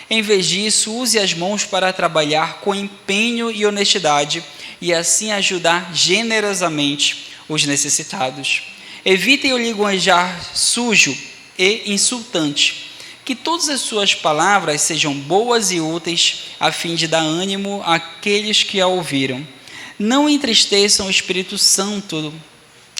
Em vez disso, use as mãos para trabalhar com empenho e honestidade e assim ajudar generosamente os necessitados. Evitem o linguajar sujo e insultante. Que todas as suas palavras sejam boas e úteis, a fim de dar ânimo àqueles que a ouviram. Não entristeçam o Espírito Santo,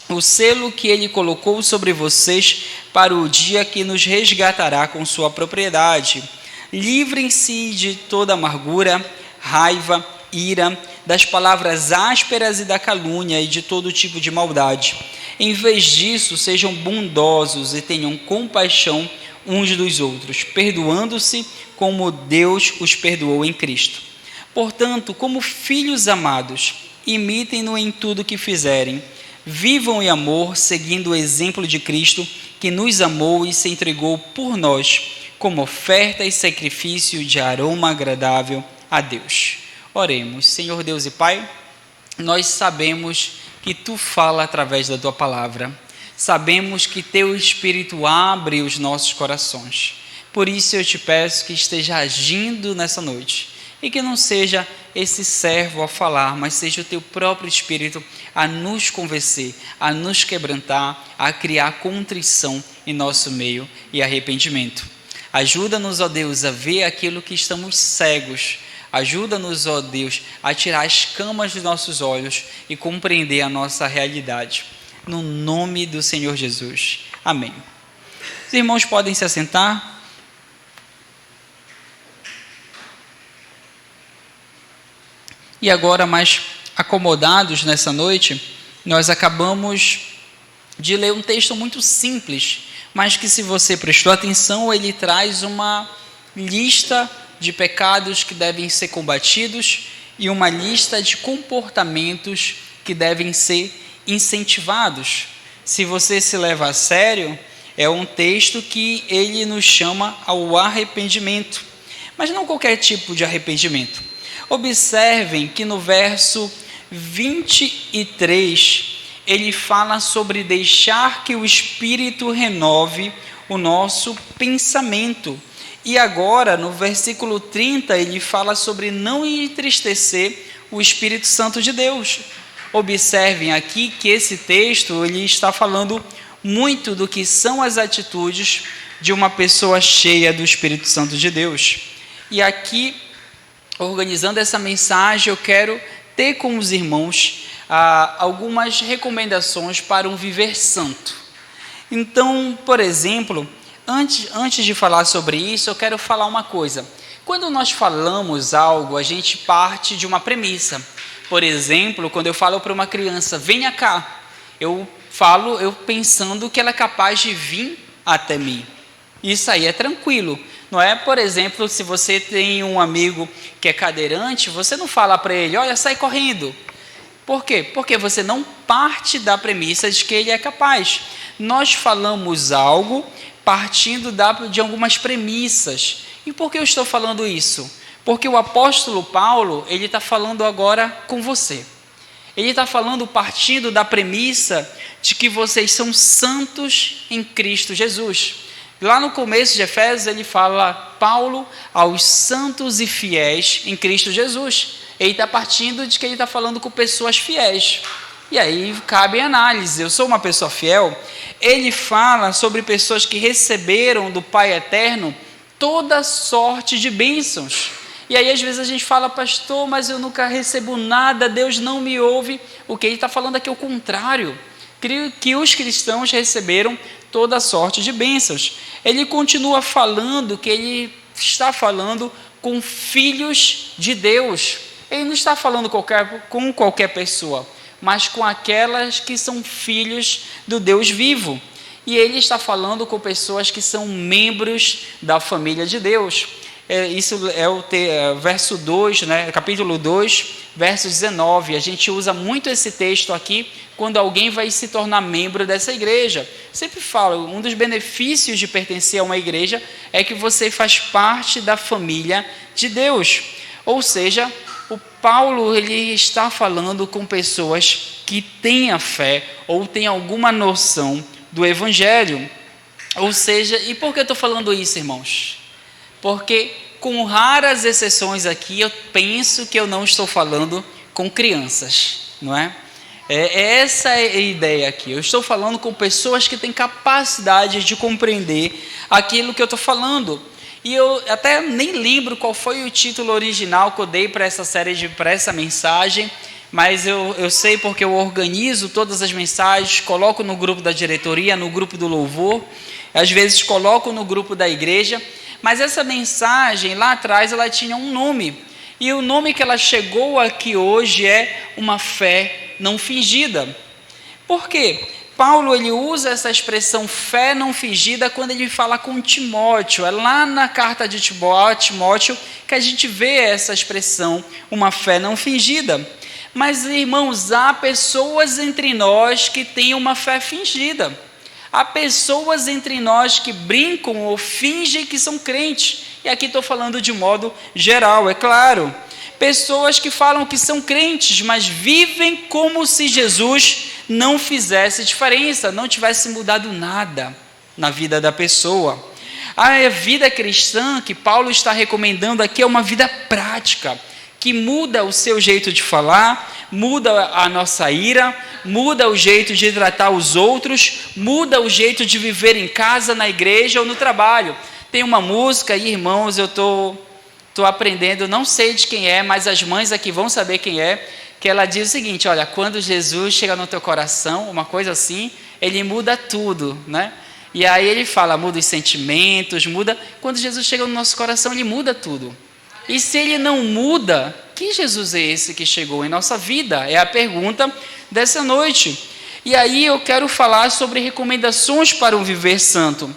o selo que ele colocou sobre vocês para o dia que nos resgatará com sua propriedade. Livrem-se de toda amargura, raiva, ira, das palavras ásperas e da calúnia e de todo tipo de maldade. Em vez disso, sejam bondosos e tenham compaixão uns dos outros, perdoando-se como Deus os perdoou em Cristo. Portanto, como filhos amados, imitem-no em tudo que fizerem. Vivam em amor, seguindo o exemplo de Cristo, que nos amou e se entregou por nós, como oferta e sacrifício de aroma agradável a Deus. Oremos. Senhor Deus e Pai, nós sabemos que Tu fala através da Tua palavra. Sabemos que Teu Espírito abre os nossos corações. Por isso eu te peço que esteja agindo nessa noite. E que não seja esse servo a falar, mas seja o Teu próprio Espírito a nos convencer, a nos quebrantar, a criar contrição em nosso meio e arrependimento. Ajuda-nos, ó Deus, a ver aquilo que estamos cegos. Ajuda-nos, ó Deus, a tirar as camas dos nossos olhos e compreender a nossa realidade. No nome do Senhor Jesus. Amém. Os irmãos podem se assentar. E agora, mais acomodados nessa noite, nós acabamos de ler um texto muito simples, mas que, se você prestou atenção, ele traz uma lista de pecados que devem ser combatidos e uma lista de comportamentos que devem ser incentivados. Se você se leva a sério, é um texto que ele nos chama ao arrependimento, mas não qualquer tipo de arrependimento. Observem que no verso 23, ele fala sobre deixar que o Espírito renove o nosso pensamento. E agora, no versículo 30, ele fala sobre não entristecer o Espírito Santo de Deus. Observem aqui que esse texto ele está falando muito do que são as atitudes de uma pessoa cheia do Espírito Santo de Deus. E aqui, organizando essa mensagem, eu quero ter com os irmãos algumas recomendações para um viver santo. Então, por exemplo, antes de falar sobre isso, eu quero falar uma coisa. Quando nós falamos algo, a gente parte de uma premissa. Por exemplo, quando eu falo para uma criança, venha cá, eu pensando que ela é capaz de vir até mim. Isso aí é tranquilo. Não é, por exemplo, se você tem um amigo que é cadeirante, você não fala para ele, olha, sai correndo. Por quê? Porque você não parte da premissa de que ele é capaz. Nós falamos algo partindo de algumas premissas. E por que eu estou falando isso? Porque o apóstolo Paulo, ele está falando agora com você. Ele está falndo partindo da premissa de que vocês são santos em Cristo Jesus. Lá no começo de Efésios, ele fala, Paulo, aos santos e fiéis em Cristo Jesus. Ele está partindo de que ele está falando com pessoas fiéis. E aí cabe a análise. Eu sou uma pessoa fiel? Ele fala sobre pessoas que receberam do Pai Eterno toda sorte de bênçãos. E aí às vezes a gente fala, pastor, mas eu nunca recebo nada, Deus não me ouve. O que ele está falando aqui é o contrário. Creio que os cristãos receberam toda sorte de bênçãos. Ele continua falando que ele está falando com filhos de Deus. Ele não está falando com qualquer pessoa, mas com aquelas que são filhos do Deus vivo. E ele está falando com pessoas que são membros da família de Deus. Isso é o verso 2, né? Capítulo 2, verso 19. A gente usa muito esse texto aqui quando alguém vai se tornar membro dessa igreja. Sempre falo, um dos benefícios de pertencer a uma igreja é que você faz parte da família de Deus. Ou seja, o Paulo ele está falando com pessoas que têm a fé ou têm alguma noção do Evangelho. Ou seja, e por que eu estou falando isso, irmãos? Porque com raras exceções aqui, eu penso que eu não estou falando com crianças, não é? Essa é a ideia aqui. Eu estou falando com pessoas que têm capacidade de compreender aquilo que eu estou falando. E eu até nem lembro qual foi o título original que eu dei para essa série, para essa mensagem, mas eu sei porque eu organizo todas as mensagens, coloco no grupo da diretoria, no grupo do louvor, às vezes coloco no grupo da igreja, mas essa mensagem lá atrás ela tinha um nome, e o nome que ela chegou aqui hoje é uma fé não fingida. Por quê? Paulo ele usa essa expressão fé não fingida quando ele fala com Timóteo. É lá na carta de Timóteo que a gente vê essa expressão, uma fé não fingida. Mas, irmãos, há pessoas entre nós que têm uma fé fingida. Há pessoas entre nós que brincam ou fingem que são crentes. E aqui estou falando de modo geral, é claro. Pessoas que falam que são crentes, mas vivem como se Jesus não fizesse diferença, não tivesse mudado nada na vida da pessoa. A vida cristã que Paulo está recomendando aqui é uma vida prática, que muda o seu jeito de falar, muda a nossa ira, muda o jeito de tratar os outros, muda o jeito de viver em casa, na igreja ou no trabalho. Tem uma música aí, irmãos, eu estou aprendendo, não sei de quem é, mas as mães aqui vão saber quem é, que ela diz o seguinte: olha, quando Jesus chega no teu coração, uma coisa assim, ele muda tudo, né? E aí ele fala, muda os sentimentos, muda, quando Jesus chega no nosso coração, ele muda tudo. E se ele não muda, que Jesus é esse que chegou em nossa vida? É a pergunta dessa noite. E aí eu quero falar sobre recomendações para um viver santo.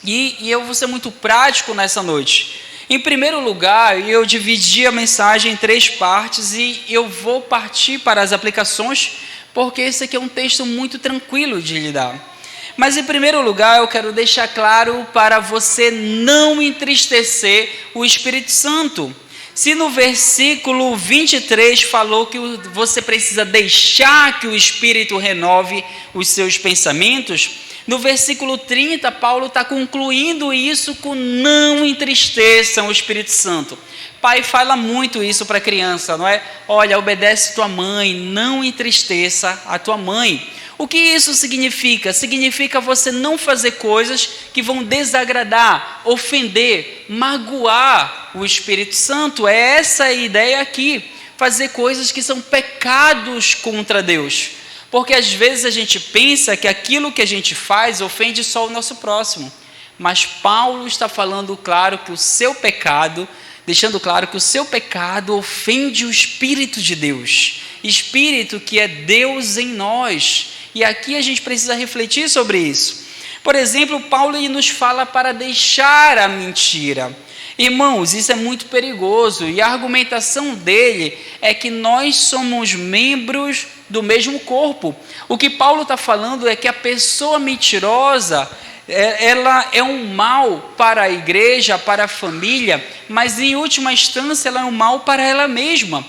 E eu vou ser muito prático nessa noite. Em primeiro lugar, eu dividi a mensagem em 3 partes e eu vou partir para as aplicações, porque esse aqui é um texto muito tranquilo de lidar. Mas em primeiro lugar, eu quero deixar claro para você não entristecer o Espírito Santo. Se no versículo 23 falou que você precisa deixar que o Espírito renove os seus pensamentos, no versículo 30, Paulo está concluindo isso com não entristeçam o Espírito Santo. Pai fala muito isso para a criança, não é? Olha, obedece tua mãe, não entristeça a tua mãe. O que isso significa? Significa você não fazer coisas que vão desagradar, ofender, magoar o Espírito Santo. É essa a ideia aqui. Fazer coisas que são pecados contra Deus. Porque às vezes a gente pensa que aquilo que a gente faz ofende só o nosso próximo. Mas Paulo está falando claro que o seu pecado, deixando claro que o seu pecado ofende o Espírito de Deus. Espírito que é Deus em nós. E aqui a gente precisa refletir sobre isso. Por exemplo, Paulo nos fala para deixar a mentira. Irmãos, isso é muito perigoso. E a argumentação dele é que nós somos membros do mesmo corpo. O que Paulo está falando é que a pessoa mentirosa, ela é um mal para a igreja, para a família, mas em última instância ela é um mal para ela mesma.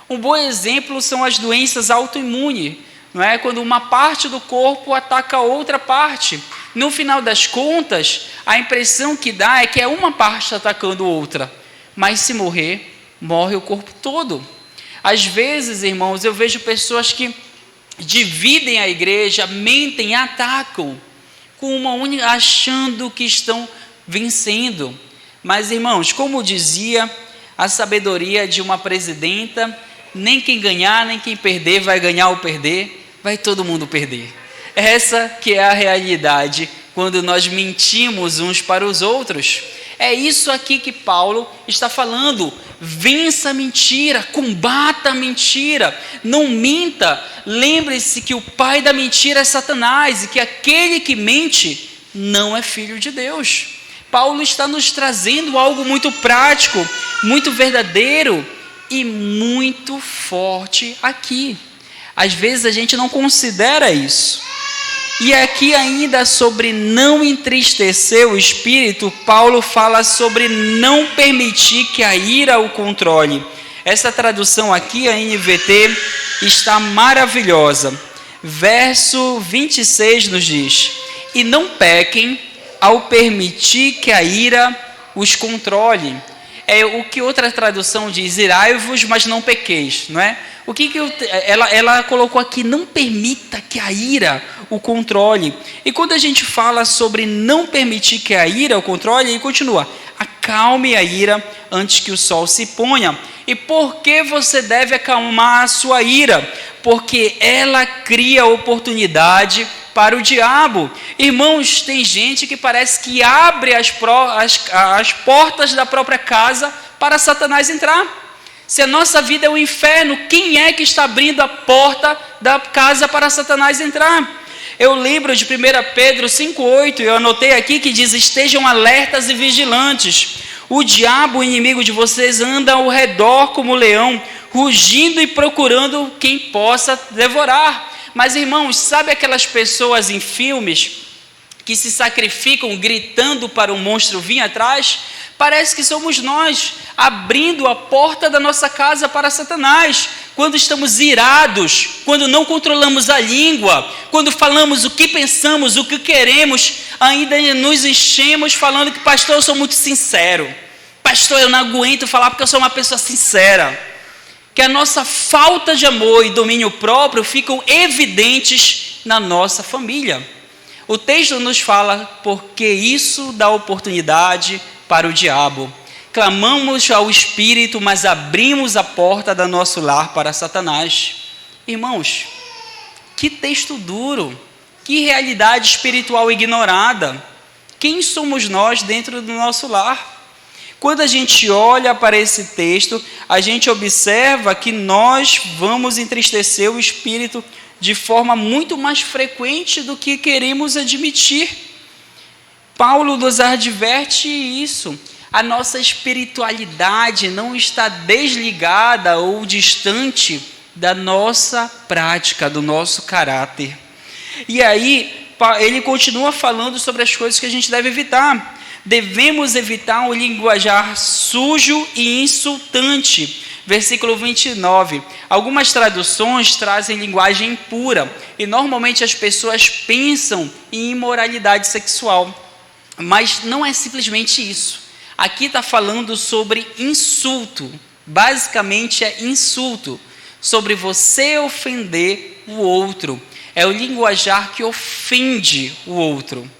Um bom exemplo são as doenças autoimunes, não é? Quando uma parte do corpo ataca a outra parte. No final das contas, a impressão que dá é que é uma parte atacando outra, mas se morrer, morre o corpo todo. Às vezes, irmãos, eu vejo pessoas que dividem a igreja, mentem, atacam, com uma única, achando que estão vencendo. Mas, irmãos, como dizia a sabedoria de uma presidenta, nem quem ganhar, nem quem perder vai ganhar ou perder, vai todo mundo perder. Essa que é a realidade quando nós mentimos uns para os outros. É isso aqui que Paulo está falando. Vença a mentira, combata a mentira, não minta. Lembre-se que o pai da mentira é Satanás e que aquele que mente não é filho de Deus. Paulo está nos trazendo algo muito prático, muito verdadeiro e muito forte aqui. Às vezes a gente não considera isso. E aqui ainda sobre não entristecer o Espírito, Paulo fala sobre não permitir que a ira o controle. Essa tradução aqui, a NVT, está maravilhosa. Verso 26 nos diz: e não pequem ao permitir que a ira os controle. é o que outra tradução diz, irai-vos, mas não pequeis, não é? O que ela colocou aqui, não permita que a ira o controle. E quando a gente fala sobre não permitir que a ira o controle, ele continua, acalme a ira antes que o sol se ponha. E por que você deve acalmar a sua ira? Porque ela cria oportunidade para o diabo. Irmãos, tem gente que parece que abre as portas da própria casa para Satanás entrar. Se a nossa vida é o inferno, quem é que está abrindo a porta da casa para Satanás entrar? Eu lembro de 1 Pedro 5,8, eu anotei aqui que diz, estejam alertas e vigilantes. O diabo, o inimigo de vocês, anda ao redor como leão, rugindo e procurando quem possa devorar. Mas, irmãos, sabe aquelas pessoas em filmes que se sacrificam gritando para o monstro vir atrás? Parece que somos nós, abrindo a porta da nossa casa para Satanás. Quando estamos irados, quando não controlamos a língua, quando falamos o que pensamos, o que queremos, ainda nos enchemos falando que, pastor, eu sou muito sincero. Pastor, eu não aguento falar porque eu sou uma pessoa sincera. Que a nossa falta de amor e domínio próprio ficam evidentes na nossa família. O texto nos fala, porque isso dá oportunidade para o diabo. Clamamos ao Espírito, mas abrimos a porta do nosso lar para Satanás. Irmãos, que texto duro, que realidade espiritual ignorada. Quem somos nós dentro do nosso lar? Quando a gente olha para esse texto, a gente observa que nós vamos entristecer o Espírito de forma muito mais frequente do que queremos admitir. Paulo nos adverte isso. A nossa espiritualidade não está desligada ou distante da nossa prática, do nosso caráter. E aí, ele continua falando sobre as coisas que a gente deve evitar. Devemos evitar um linguajar sujo e insultante. Versículo 29. Algumas traduções trazem linguagem impura, e normalmente as pessoas pensam em imoralidade sexual. Mas não é simplesmente isso. Aqui está falando sobre insulto. Basicamente é insulto. Sobre você ofender o outro. É o linguajar que ofende o outro.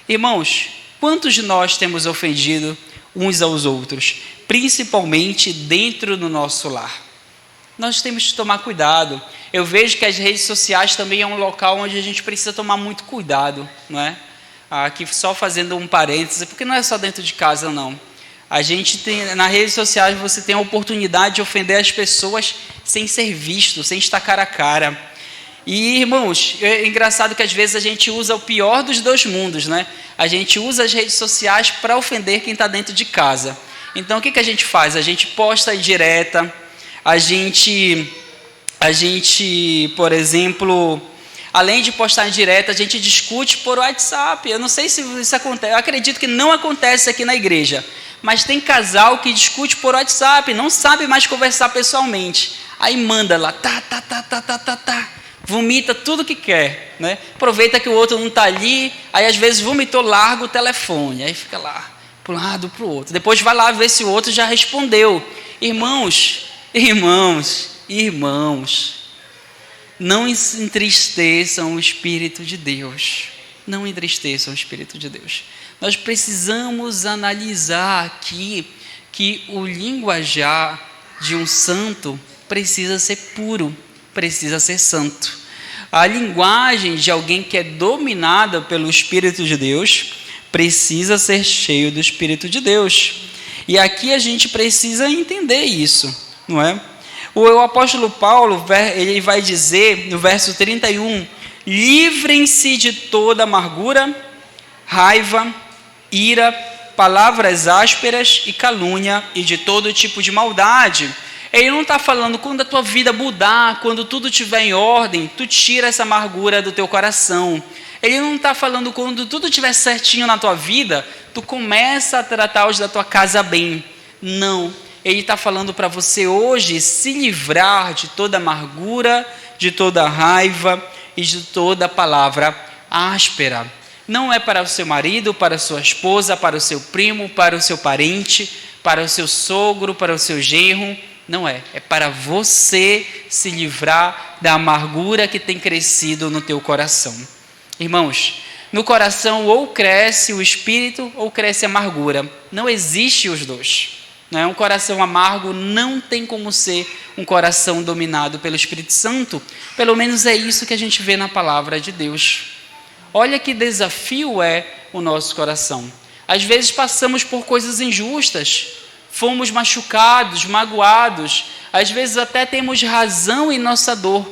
Irmãos, quantos de nós temos ofendido uns aos outros? Principalmente dentro do nosso lar. Nós temos que tomar cuidado. Eu vejo que as redes sociais também é um local onde a gente precisa tomar muito cuidado, não é? Aqui só fazendo um parêntese, porque não é só dentro de casa, não. A gente tem, nas redes sociais você tem a oportunidade de ofender as pessoas sem ser visto, sem estar cara a cara. E, irmãos, é engraçado que às vezes a gente usa o pior dos dois mundos, né? A gente usa as redes sociais para ofender quem está dentro de casa. Então, o que a gente faz? A gente posta indireta, a gente, por exemplo, além de postar indireta, a gente discute por WhatsApp. Eu não sei se isso acontece, eu acredito que não acontece aqui na igreja, mas tem casal que discute por WhatsApp, não sabe mais conversar pessoalmente. Aí manda lá, vomita tudo que quer, né? Aproveita que o outro não está ali, aí às vezes vomitou, larga o telefone, aí fica lá, para um lado, para o outro. Depois vai lá ver se o outro já respondeu. Irmãos, não entristeçam o Espírito de Deus. Não entristeçam o Espírito de Deus. Nós precisamos analisar aqui que o linguajar de um santo precisa ser puro, precisa ser santo. A linguagem de alguém que é dominada pelo Espírito de Deus precisa ser cheio do Espírito de Deus. E aqui a gente precisa entender isso, não é? O apóstolo Paulo, ele vai dizer no verso 31, livrem-se de toda amargura, raiva, ira, palavras ásperas e calúnia e de todo tipo de maldade. Ele não está falando quando a tua vida mudar, quando tudo estiver em ordem, tu tira essa amargura do teu coração. Ele não está falando quando tudo estiver certinho na tua vida, tu começa a tratar os da tua casa bem. Não. Ele está falando para você hoje se livrar de toda amargura, de toda raiva e de toda palavra áspera. Não é para o seu marido, para a sua esposa, para o seu primo, para o seu parente, para o seu sogro, para o seu genro. Não é. É para você se livrar da amargura que tem crescido no teu coração. Irmãos, no coração ou cresce o espírito ou cresce a amargura. Não existe os dois. Não é? Um coração amargo não tem como ser um coração dominado pelo Espírito Santo. Pelo menos é isso que a gente vê na palavra de Deus. Olha que desafio é o nosso coração. Às vezes passamos por coisas injustas, fomos machucados, magoados, às vezes até temos razão em nossa dor.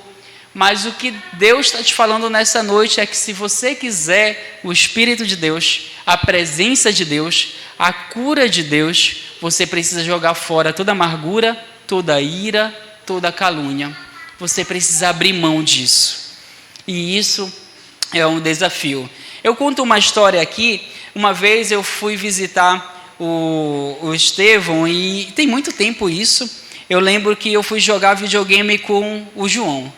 Mas o que Deus está te falando nessa noite é que se você quiser o Espírito de Deus, a presença de Deus, a cura de Deus, você precisa jogar fora toda amargura, toda ira, toda calúnia. Você precisa abrir mão disso. E isso é um desafio. Eu conto uma história aqui. Uma vez eu fui visitar o Estevão, e tem muito tempo isso. Eu lembro que eu fui jogar videogame com o João.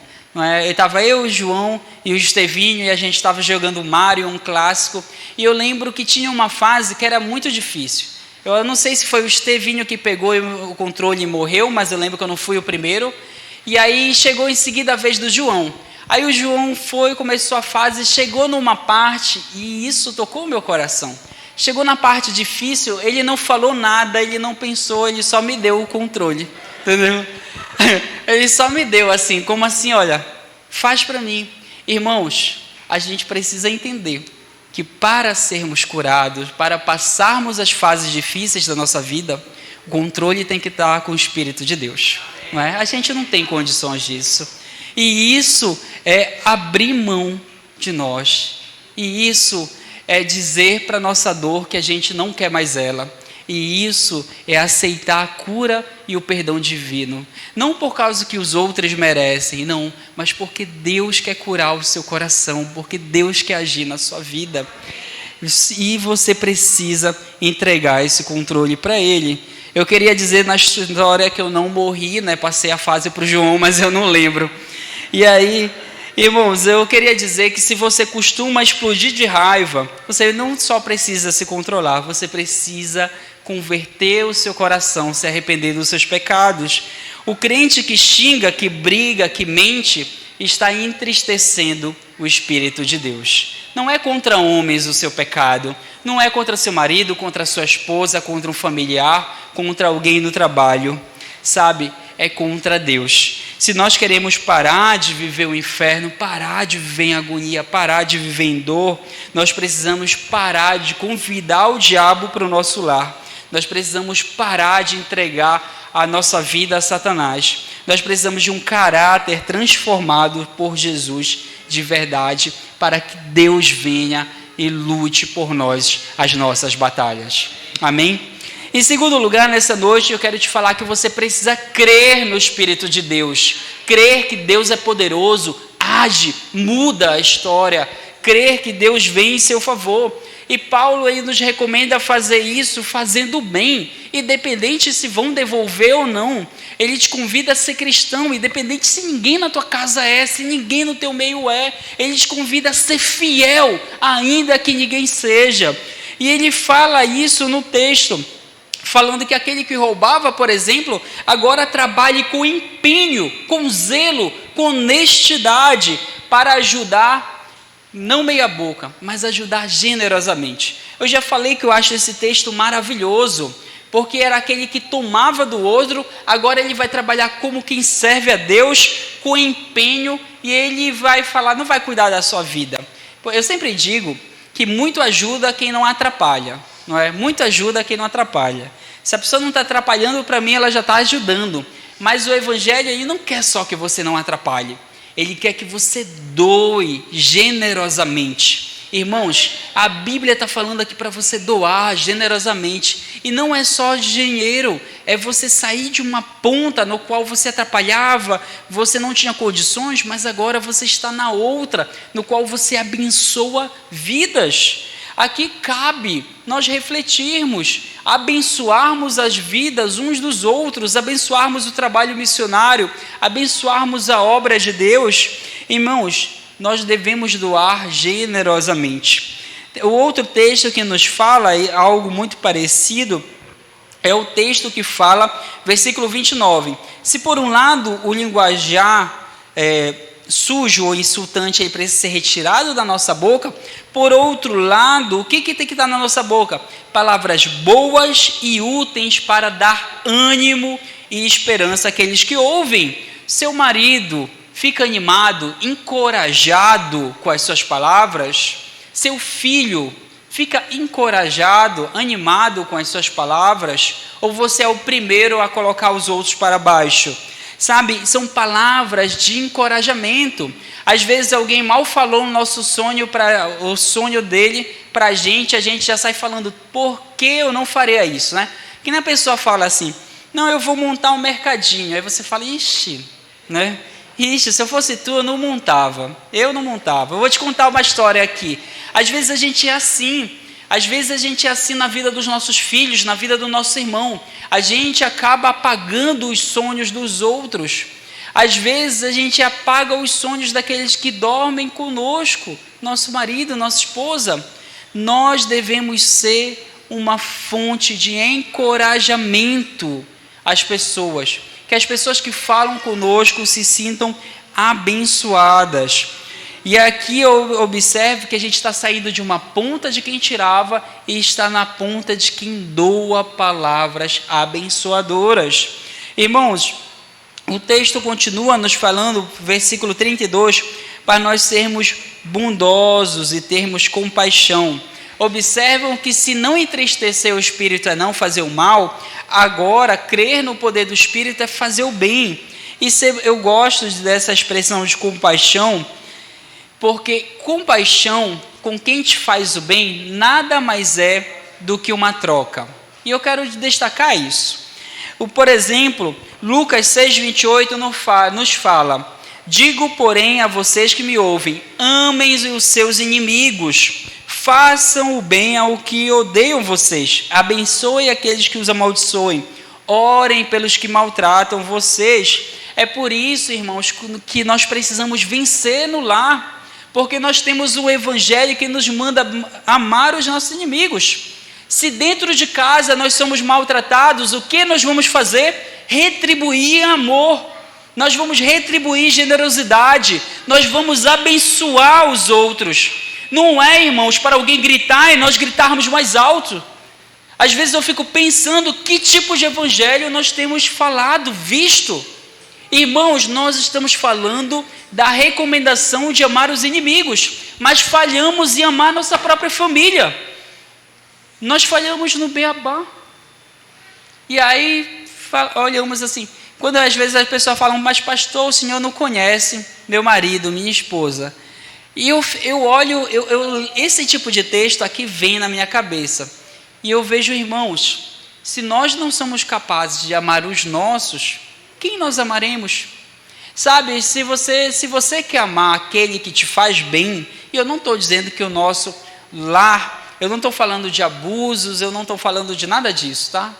Estava eu, o João e o Estevinho, e a gente estava jogando Mario, um clássico. E eu lembro que tinha uma fase que era muito difícil. Eu não sei se foi o Estevinho que pegou o controle e morreu, mas eu lembro que eu não fui o primeiro. E aí chegou em seguida a vez do João. Aí o João começou a fase, chegou numa parte, e isso tocou o meu coração. Chegou na parte difícil, ele não falou nada, ele não pensou, ele só me deu o controle. Entendeu? Ele só me deu assim, como assim, olha, faz para mim. Irmãos, a gente precisa entender que para sermos curados, para passarmos as fases difíceis da nossa vida, o controle tem que estar com o Espírito de Deus. Não é? A gente não tem condições disso. E isso é abrir mão de nós. E isso é dizer para a nossa dor que a gente não quer mais ela. E isso é aceitar a cura e o perdão divino. Não por causa que os outros merecem, não, mas porque Deus quer curar o seu coração, porque Deus quer agir na sua vida. E você precisa entregar esse controle para Ele. Eu queria dizer na história que eu não morri, né? Passei a fase para o João, mas eu não lembro. E aí, irmãos, eu queria dizer que se você costuma explodir de raiva, você não só precisa se controlar, você precisa converter o seu coração, se arrepender dos seus pecados. O crente que xinga, que briga, que mente, está entristecendo o Espírito de Deus. Não é contra homens o seu pecado, não é contra seu marido, contra sua esposa, contra um familiar, contra alguém no trabalho, sabe? É contra Deus. Se nós queremos parar de viver o inferno, parar de viver em agonia, parar de viver em dor, nós precisamos parar de convidar o diabo para o nosso lar. Nós precisamos parar de entregar a nossa vida a Satanás. Nós precisamos de um caráter transformado por Jesus de verdade, para que Deus venha e lute por nós as nossas batalhas. Amém? Em segundo lugar, nessa noite, eu quero te falar que você precisa crer no Espírito de Deus. Crer que Deus é poderoso, age, muda a história. Crer que Deus vem em seu favor. E Paulo aí nos recomenda fazer isso fazendo bem, independente se vão devolver ou não. Ele te convida a ser cristão, independente se ninguém na tua casa é, se ninguém no teu meio é. Ele te convida a ser fiel, ainda que ninguém seja. E ele fala isso no texto, falando que aquele que roubava, por exemplo, agora trabalhe com empenho, com zelo, com honestidade, para ajudar, não meia boca, mas ajudar generosamente. Eu já falei que eu acho esse texto maravilhoso, porque era aquele que tomava do outro, agora ele vai trabalhar como quem serve a Deus, com empenho, e ele vai falar, não vai cuidar da sua vida. Eu sempre digo que muito ajuda quem não atrapalha, não é? Muito ajuda quem não atrapalha. Se a pessoa não está atrapalhando, para mim ela já está ajudando. Mas o Evangelho ele não quer só que você não atrapalhe. Ele quer que você doe generosamente. Irmãos, a Bíblia está falando aqui para você doar generosamente. E não é só dinheiro, é você sair de uma ponta no qual você atrapalhava, você não tinha condições, mas agora você está na outra, no qual você abençoa vidas. Aqui cabe nós refletirmos, abençoarmos as vidas uns dos outros, abençoarmos o trabalho missionário, abençoarmos a obra de Deus. Irmãos, nós devemos doar generosamente. O outro texto que nos fala algo muito parecido é o texto que fala, versículo 29. Se por um lado o linguajar sujo ou insultante aí precisa ser retirado da nossa boca, por outro lado, o que tem que estar na nossa boca? Palavras boas e úteis para dar ânimo e esperança àqueles que ouvem. Seu marido fica animado, encorajado com as suas palavras. Seu filho fica encorajado, animado com as suas palavras, ou você é o primeiro a colocar os outros para baixo? Sabe, são palavras de encorajamento. Às vezes alguém mal falou no nosso sonho, o sonho dele para a gente já sai falando, por que eu não faria isso, né? Que nem a pessoa fala assim, não, eu vou montar um mercadinho. Aí você fala, ixi, né? Ixi, se eu fosse tu, eu não montava. Eu vou te contar uma história aqui. Às vezes a gente é assim. Às vezes a gente é assim na vida dos nossos filhos, na vida do nosso irmão. A gente acaba apagando os sonhos dos outros. Às vezes a gente apaga os sonhos daqueles que dormem conosco, nosso marido, nossa esposa. Nós devemos ser uma fonte de encorajamento às pessoas. Que as pessoas que falam conosco se sintam abençoadas. E aqui eu observo que a gente está saindo de uma ponta de quem tirava e está na ponta de quem doa palavras abençoadoras. Irmãos, o texto continua nos falando, versículo 32, para nós sermos bondosos e termos compaixão. Observam que se não entristecer o Espírito é não fazer o mal, agora crer no poder do Espírito é fazer o bem. E eu gosto dessa expressão de compaixão, porque compaixão com quem te faz o bem nada mais é do que uma troca. E eu quero destacar isso. Por exemplo, Lucas 6,28 nos fala, digo, porém, a vocês que me ouvem, amem os seus inimigos, façam o bem ao que odeiam vocês, abençoem aqueles que os amaldiçoem, orem pelos que maltratam vocês. É por isso, irmãos, que nós precisamos vencer no lar, porque nós temos o Evangelho que nos manda amar os nossos inimigos. Se dentro de casa nós somos maltratados, o que nós vamos fazer? Retribuir amor, nós vamos retribuir generosidade, nós vamos abençoar os outros. Não é, irmãos, para alguém gritar e nós gritarmos mais alto. Às vezes eu fico pensando que tipo de evangelho nós temos falado, visto. Irmãos, nós estamos falando da recomendação de amar os inimigos, mas falhamos em amar nossa própria família. Nós falhamos no beabá. E aí, olhamos assim, quando às vezes as pessoas falam, mas pastor, o senhor não conhece meu marido, minha esposa. E eu olho, esse tipo de texto aqui vem na minha cabeça. E eu vejo, irmãos, se nós não somos capazes de amar os nossos, quem nós amaremos? Sabe, se você quer amar aquele que te faz bem, e eu não estou dizendo que o nosso lar, eu não estou falando de abusos, eu não estou falando de nada disso, tá?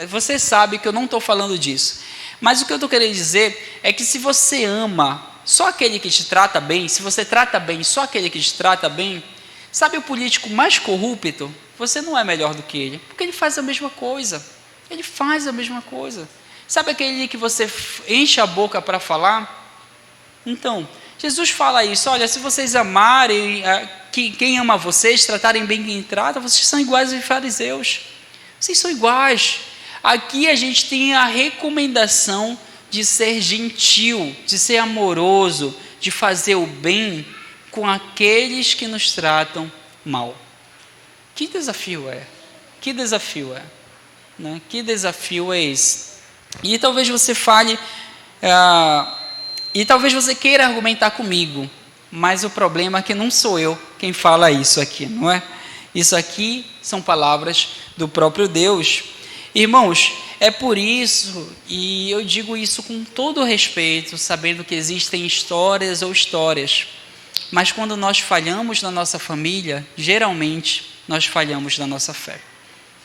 Você sabe que eu não estou falando disso. Mas o que eu estou querendo dizer é que se você ama só aquele que te trata bem, se você trata bem só aquele que te trata bem, sabe o político mais corrupto? Você não é melhor do que ele, porque ele faz a mesma coisa. Ele faz a mesma coisa. Sabe aquele que você enche a boca para falar? Então, Jesus fala isso, olha, se vocês amarem quem ama vocês, tratarem bem quem trata, vocês são iguais aos fariseus. Vocês são iguais. Aqui a gente tem a recomendação de ser gentil, de ser amoroso, de fazer o bem com aqueles que nos tratam mal. Que desafio é? Que desafio é? Né? Que desafio é esse? E talvez você fale, e talvez você queira argumentar comigo, mas o problema é que não sou eu quem fala isso aqui, não é? Isso aqui são palavras do próprio Deus. Irmãos, é por isso, e eu digo isso com todo respeito, sabendo que existem histórias ou histórias, mas quando nós falhamos na nossa família, geralmente nós falhamos na nossa fé.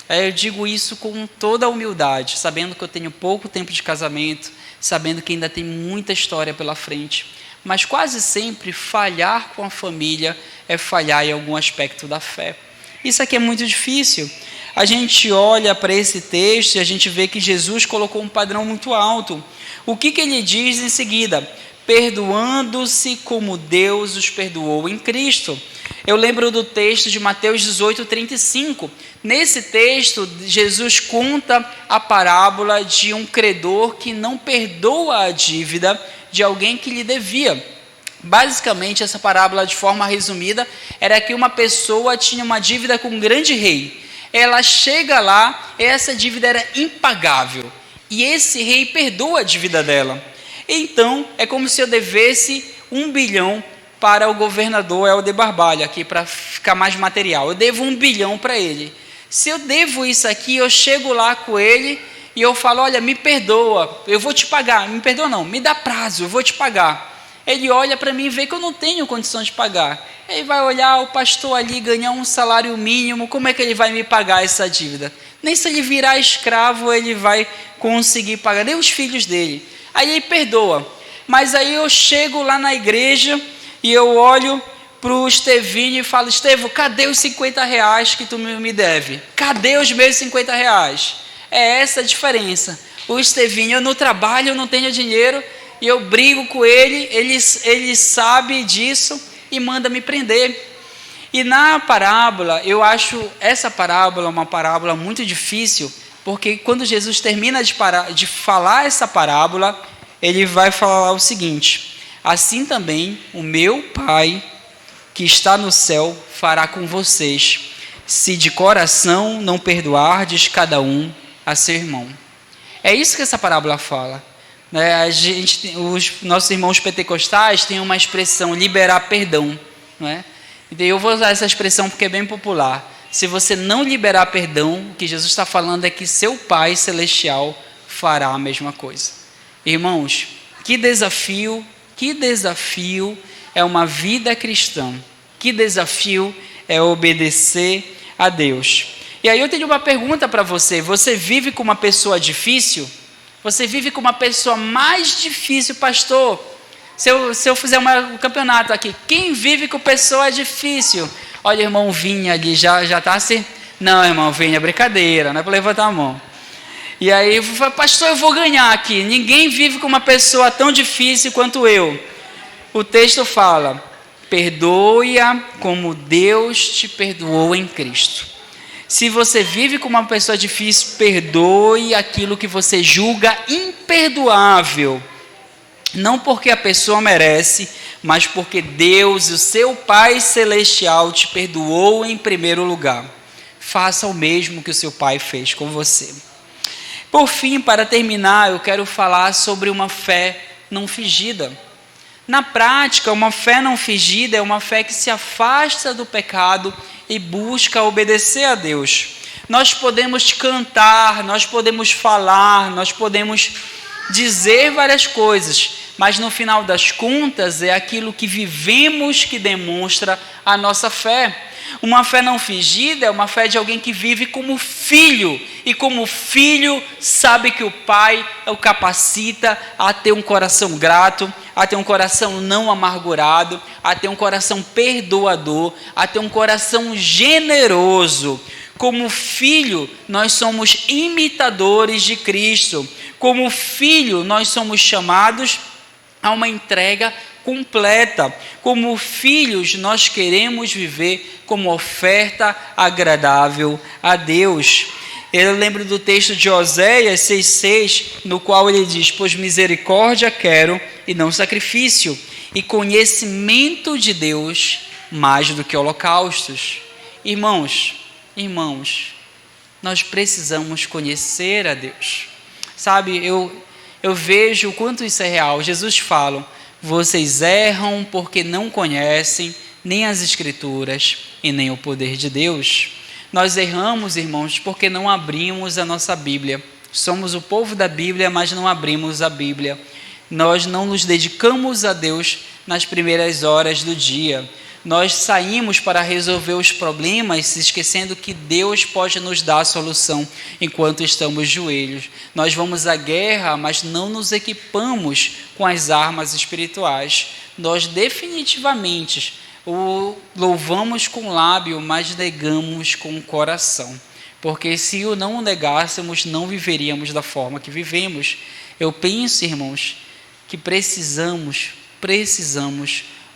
Eu digo isso com toda a humildade, sabendo que eu tenho pouco tempo de casamento, sabendo que ainda tem muita história pela frente, mas quase sempre falhar com a família é falhar em algum aspecto da fé. Isso aqui é muito difícil. a gente olha para esse texto e a gente vê que Jesus colocou um padrão muito alto. O que ele diz em seguida? Perdoando-se como Deus os perdoou em Cristo. Eu lembro do texto de Mateus 18:35. Nesse texto, Jesus conta a parábola de um credor que não perdoa a dívida de alguém que lhe devia. Basicamente, essa parábola, de forma resumida, era que uma pessoa tinha uma dívida com um grande rei. Ela chega lá, essa dívida era impagável, e esse rei perdoa a dívida dela. Então, é como se eu devesse 1 bilhão para o governador Helder Barbalho, aqui para ficar mais material. Eu devo 1 bilhão para ele. Se eu devo isso aqui, eu chego lá com ele e eu falo, olha, me perdoa, eu vou te pagar. Me perdoa não, me dá prazo, eu vou te pagar. Ele olha para mim e vê que eu não tenho condição de pagar. Ele vai olhar o pastor ali ganhar um salário mínimo, como é que ele vai me pagar essa dívida? Nem se ele virar escravo ele vai conseguir pagar, nem os filhos dele. Aí ele perdoa, mas aí eu chego lá na igreja e eu olho para o Estevinho e falo, Estevo, cadê os 50 reais que tu me deve? Cadê os meus 50 reais? É essa a diferença. O Estevinho, eu no trabalho, eu não tenho dinheiro, e eu brigo com ele, ele sabe disso e manda me prender. E na parábola, eu acho essa parábola uma parábola muito difícil, porque quando Jesus termina de falar essa parábola, ele vai falar o seguinte: assim também o meu Pai que está no céu fará com vocês, se de coração não perdoardes cada um a seu irmão. É isso que essa parábola fala. Os nossos irmãos pentecostais têm uma expressão, liberar perdão. Não é? Então eu vou usar essa expressão porque é bem popular. Se você não liberar perdão, o que Jesus está falando é que seu Pai Celestial fará a mesma coisa. Irmãos, que desafio é uma vida cristã. Que desafio é obedecer a Deus. E aí eu tenho uma pergunta para você. Você vive com uma pessoa difícil? Você vive com uma pessoa mais difícil, pastor? Se eu fizer um campeonato aqui, quem vive com pessoa difícil? Olha, irmão Vinha ali, já está assim. Não, irmão Vinha, brincadeira, não é para levantar a mão. E aí eu falo, pastor, eu vou ganhar aqui. Ninguém vive com uma pessoa tão difícil quanto eu. O texto fala, perdoe-a como Deus te perdoou em Cristo. Se você vive com uma pessoa difícil, perdoe aquilo que você julga imperdoável. Não porque a pessoa merece, mas porque Deus, o seu Pai Celestial, te perdoou em primeiro lugar. Faça o mesmo que o seu Pai fez com você. Por fim, para terminar, eu quero falar sobre uma fé não fingida. Na prática, uma fé não fingida é uma fé que se afasta do pecado e busca obedecer a Deus. Nós podemos cantar, nós podemos falar, nós podemos dizer várias coisas, mas no final das contas é aquilo que vivemos que demonstra a nossa fé. Uma fé não fingida é uma fé de alguém que vive como filho, e como filho sabe que o Pai o capacita a ter um coração grato, a ter um coração não amargurado, a ter um coração perdoador, a ter um coração generoso. Como filho, nós somos imitadores de Cristo. Como filho, nós somos chamados a uma entrega completa. Como filhos, nós queremos viver como oferta agradável a Deus. Eu lembro do texto de Oséias 6,6, no qual ele diz, pois misericórdia quero e não sacrifício, e conhecimento de Deus mais do que holocaustos. Irmãos, nós precisamos conhecer a Deus. Sabe, eu vejo o quanto isso é real. Jesus fala, vocês erram porque não conhecem nem as Escrituras e nem o poder de Deus. Nós erramos, irmãos, porque não abrimos a nossa Bíblia. Somos o povo da Bíblia, mas não abrimos a Bíblia. Nós não nos dedicamos a Deus nas primeiras horas do dia. Nós saímos para resolver os problemas, se esquecendo que Deus pode nos dar a solução enquanto estamos de joelhos. Nós vamos à guerra, mas não nos equipamos com as armas espirituais. Nós definitivamente o louvamos com o lábio, mas negamos com o coração. porque se o não negássemos, não viveríamos da forma que vivemos. Eu penso, irmãos, que precisamos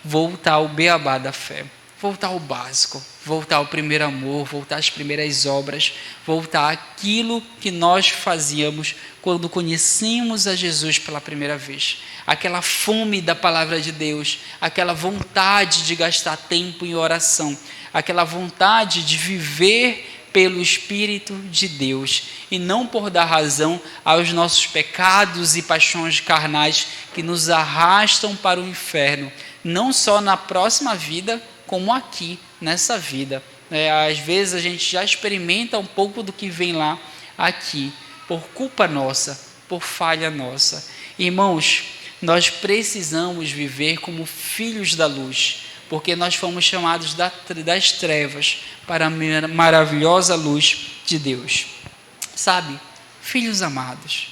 voltar ao beabá da fé, voltar ao básico, voltar ao primeiro amor, voltar às primeiras obras, voltar àquilo que nós fazíamos quando conhecemos a Jesus pela primeira vez. Aquela fome da palavra de Deus, aquela vontade de gastar tempo em oração, aquela vontade de viver pelo Espírito de Deus e não por dar razão aos nossos pecados e paixões carnais que nos arrastam para o inferno, não só na próxima vida, como aqui, nessa vida. Às vezes a gente já experimenta um pouco do que vem lá, aqui, por culpa nossa, por falha nossa. Irmãos, nós precisamos viver como filhos da luz, porque nós fomos chamados das trevas para a maravilhosa luz de Deus. Sabe, filhos amados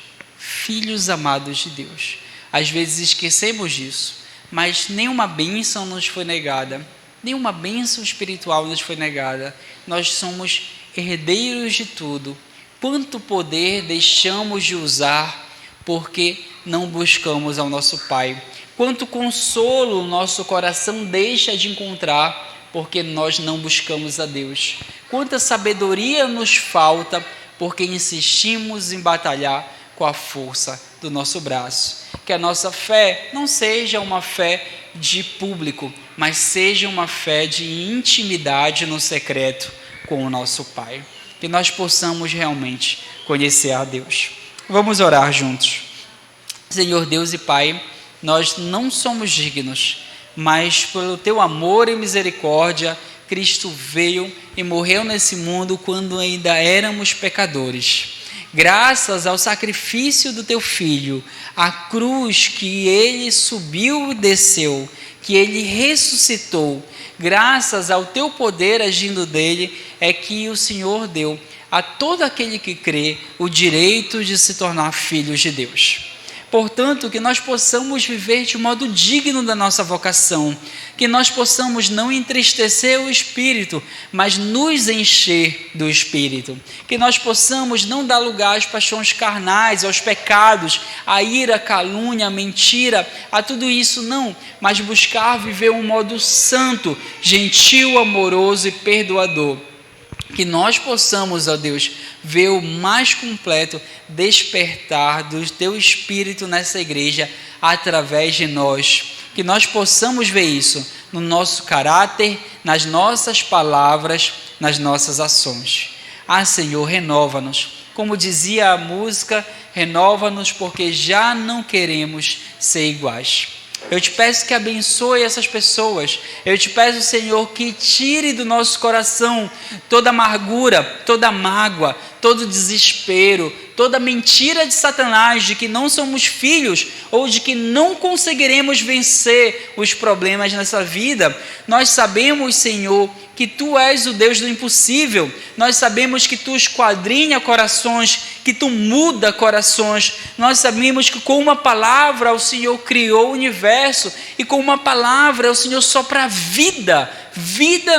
de Deus. Às vezes esquecemos disso, mas nenhuma bênção nos foi negada, nenhuma bênção espiritual nos foi negada. Nós somos herdeiros de tudo. Quanto poder deixamos de usar porque não buscamos ao nosso Pai. Quanto consolo o nosso coração deixa de encontrar porque nós não buscamos a Deus. Quanta sabedoria nos falta porque insistimos em batalhar com a força do nosso braço. Que a nossa fé não seja uma fé de público, mas seja uma fé de intimidade no secreto com o nosso Pai. Que nós possamos realmente conhecer a Deus. Vamos orar juntos. Senhor Deus e Pai, nós não somos dignos, mas pelo Teu amor e misericórdia, Cristo veio e morreu nesse mundo quando ainda éramos pecadores. Graças ao sacrifício do Teu Filho, a cruz que Ele subiu e desceu, que Ele ressuscitou, graças ao Teu poder agindo dele, é que o Senhor deu a todo aquele que crê o direito de se tornar filhos de Deus. Portanto, que nós possamos viver de modo digno da nossa vocação, que nós possamos não entristecer o Espírito, mas nos encher do Espírito, que nós possamos não dar lugar às paixões carnais, aos pecados, à ira, à calúnia, à mentira, a tudo isso não, mas buscar viver um modo santo, gentil, amoroso e perdoador. Que nós possamos, ó Deus, ver o mais completo despertar do Teu Espírito nessa igreja através de nós. Que nós possamos ver isso no nosso caráter, nas nossas palavras, nas nossas ações. Ah, Senhor, renova-nos. Como dizia a música, renova-nos porque já não queremos ser iguais. Eu te peço que abençoe essas pessoas. Eu te peço, Senhor, que tire do nosso coração toda amargura, toda mágoa, todo desespero, toda mentira de Satanás de que não somos filhos ou de que não conseguiremos vencer os problemas nessa vida. Nós sabemos, Senhor, que Tu és o Deus do impossível. Nós sabemos que Tu esquadrinha corações, que Tu muda corações. Nós sabemos que com uma palavra o Senhor criou o universo e com uma palavra o Senhor sopra vida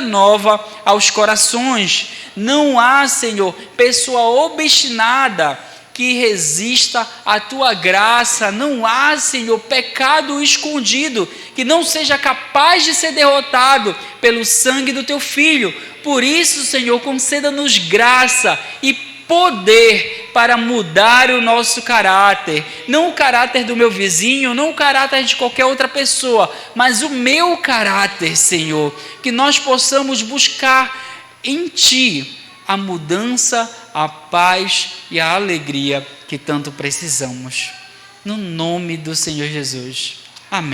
nova aos corações. Não há, Senhor, pessoa obstinada que resista à Tua graça. Não há, Senhor, pecado escondido que não seja capaz de ser derrotado pelo sangue do Teu Filho. Por isso, Senhor, conceda-nos graça e poder para mudar o nosso caráter. Não o caráter do meu vizinho, não o caráter de qualquer outra pessoa, mas o meu caráter, Senhor. Que nós possamos buscar em Ti a mudança, a paz e a alegria que tanto precisamos. No nome do Senhor Jesus. Amém.